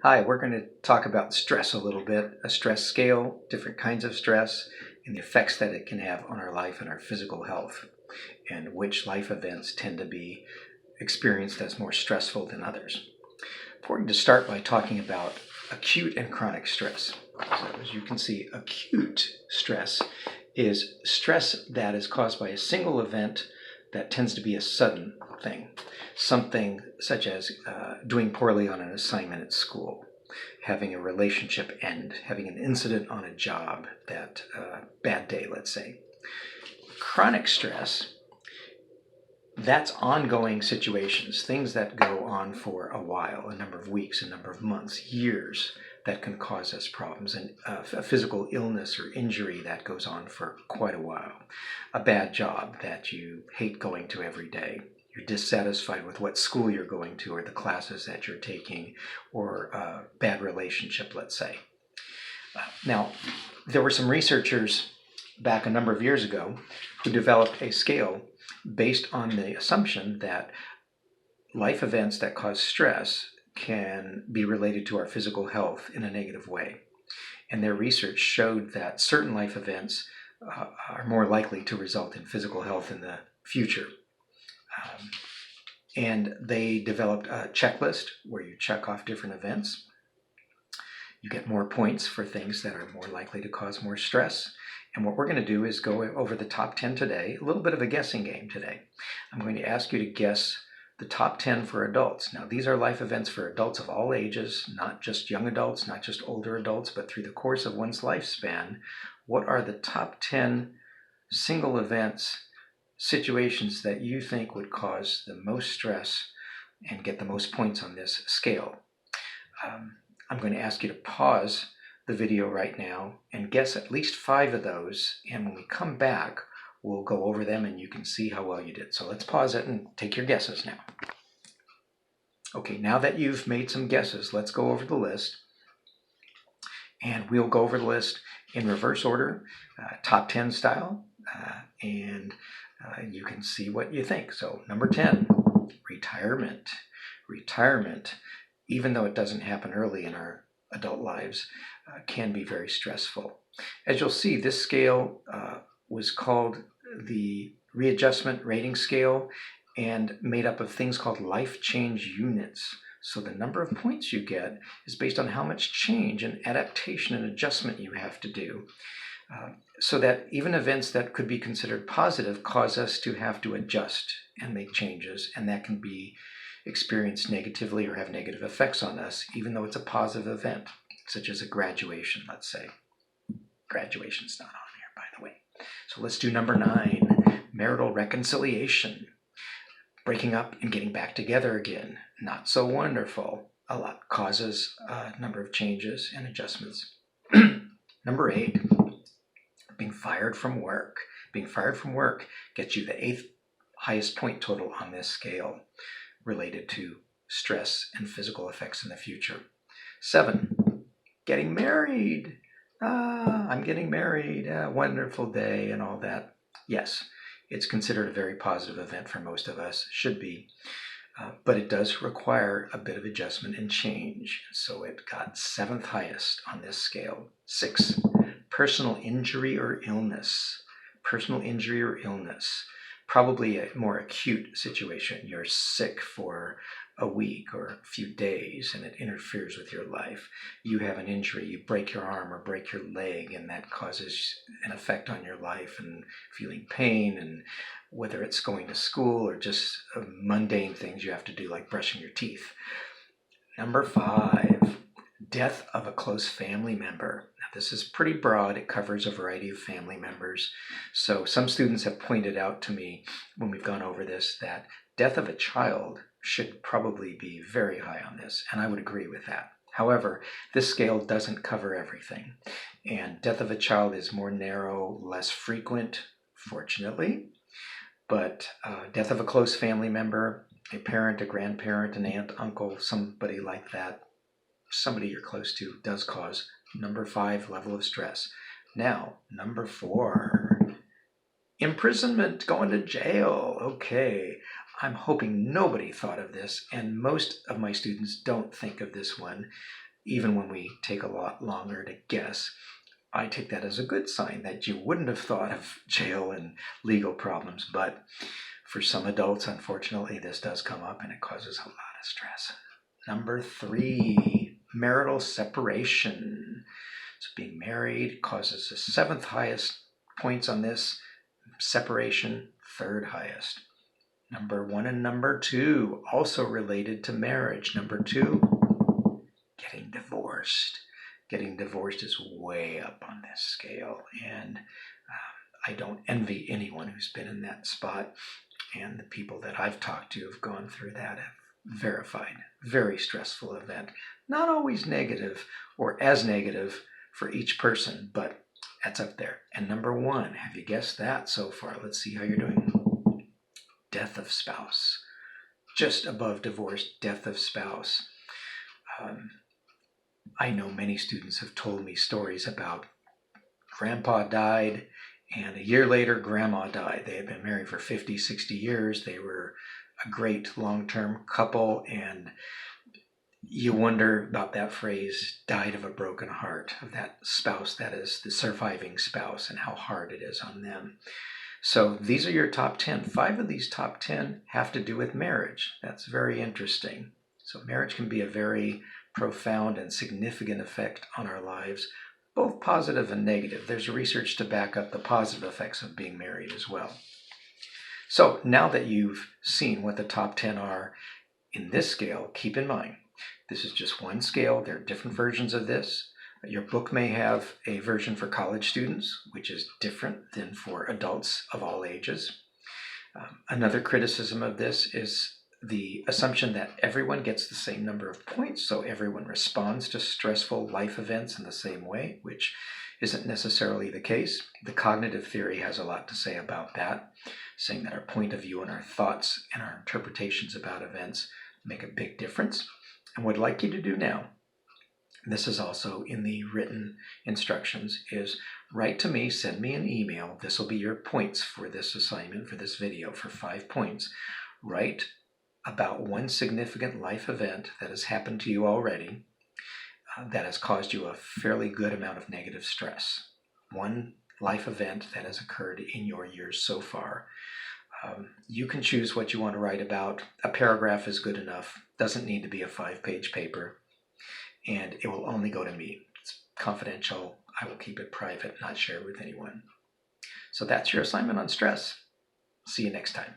Hi, we're going to talk about stress a little bit, a stress scale, different kinds of stress, and the effects that it can have on our life and our physical health, and which life events tend to be experienced as more stressful than others. We're going to start by talking about acute and chronic stress. So as you can see, acute stress is stress that is caused by a single event that tends to be a sudden thing. Something such as doing poorly on an assignment at school, having a relationship end, having an incident on a job, that bad day, let's say. Chronic stress, that's ongoing situations, things that go on for a while, a number of weeks, a number of months, years, that can cause us problems, and a physical illness or injury that goes on for quite a while, a bad job that you hate going to every day, you're dissatisfied with what school you're going to or the classes that you're taking, or a bad relationship, let's say. Now, there were some researchers back a number of years ago who developed a scale based on the assumption that life events that cause stress can be related to our physical health in a negative way. And their research showed that certain life events are more likely to result in physical health in the future. And they developed a checklist where you check off different events. You get more points for things that are more likely to cause more stress. And what we're going to do is go over the top 10 today, a little bit of a guessing game today. I'm going to ask you to guess the top 10 for adults. Now, these are life events for adults of all ages, not just young adults, not just older adults, but through the course of one's lifespan. What are the top 10 single events, situations that you think would cause the most stress and get the most points on this scale? I'm going to ask you to pause the video right now and guess at least 5 of those, and when we come back, we'll go over them and you can see how well you did. So let's pause it and take your guesses now. Okay, now that you've made some guesses, let's go over the list. And we'll go over the list in reverse order, top 10 style, and you can see what you think. So number 10, retirement. Retirement, even though it doesn't happen early in our adult lives, can be very stressful. As you'll see, this scale was called the readjustment rating scale and made up of things called life change units. So the number of points you get is based on how much change and adaptation and adjustment you have to do. So that even events that could be considered positive cause us to have to adjust and make changes, and that can be experienced negatively or have negative effects on us, even though it's a positive event, such as a graduation, let's say. Graduation's not on here, by the way. So let's do number 9, marital reconciliation. Breaking up and getting back together again, not so wonderful. A lot causes a number of changes and adjustments. Number 8, being fired from work. Being fired from work gets you the 8th highest point total on this scale related to stress and physical effects in the future. 7, getting married. I'm getting married, a wonderful day and all that. Yes, it's considered a very positive event for most of us, should be, but it does require a bit of adjustment and change. So it got 7th highest on this scale. 6, personal injury or illness. Personal injury or illness, probably a more acute situation. You're sick for a week or a few days and it interferes with your life. You have an injury, you break your arm or break your leg, and that causes an effect on your life and feeling pain, and whether it's going to school or just mundane things you have to do like brushing your teeth. Number 5, death of a close family member. Now, this is pretty broad. It covers a variety of family members. So some students have pointed out to me when we've gone over this that death of a child should probably be very high on this, and I would agree with that. However, this scale doesn't cover everything, and death of a child is more narrow, less frequent, fortunately. But death of a close family member, a parent, a grandparent, an aunt, uncle, somebody like that, somebody you're close to, does cause number 5 level of stress. Now, number 4, imprisonment, going to jail. Okay, I'm hoping nobody thought of this, and most of my students don't think of this one. even when we take a lot longer to guess, I take that as a good sign that you wouldn't have thought of jail and legal problems. But for some adults, unfortunately, this does come up and it causes a lot of stress. Number 3, marital separation. So being married causes the 7th highest points on this. Separation, 3rd highest. Number 1 and number 2, also related to marriage. Number 2, getting divorced. Getting divorced is way up on this scale, and I don't envy anyone who's been in that spot. And the people that I've talked to have gone through that have verified. Very stressful event. Not always negative or as negative for each person, but that's up there. And number 1, have you guessed that so far? Let's see how you're doing. Death of spouse. Just above divorce, death of spouse. I know many students have told me stories about grandpa died, and a year later, grandma died. They had been married for 50, 60 years. They were a great long-term couple, and you wonder about that phrase, died of a broken heart, of that spouse that is the surviving spouse, and how hard it is on them. So these are your top 10. 5 of these top 10 have to do with marriage. That's very interesting. So marriage can be a very profound and significant effect on our lives, both positive and negative. There's research to back up the positive effects of being married as well. So now that you've seen what the top 10 are in this scale, keep in mind, this is just one scale. There are different versions of this. Your book may have a version for college students, which is different than for adults of all ages. Another criticism of this is the assumption that everyone gets the same number of points, so everyone responds to stressful life events in the same way, which isn't necessarily the case. The cognitive theory has a lot to say about that, saying that our point of view and our thoughts and our interpretations about events make a big difference. And what I'd like you to do now, this is also in the written instructions, is write to me, send me an email. This will be your points for this assignment, for this video, for 5 points. Write about one significant life event that has happened to you already that has caused you a fairly good amount of negative stress. One life event that has occurred in your years so far. You can choose what you want to write about. A paragraph is good enough. Doesn't need to be a 5-page paper. And it will only go to me. It's confidential. I will keep it private, not share with anyone. So that's your assignment on stress. See you next time.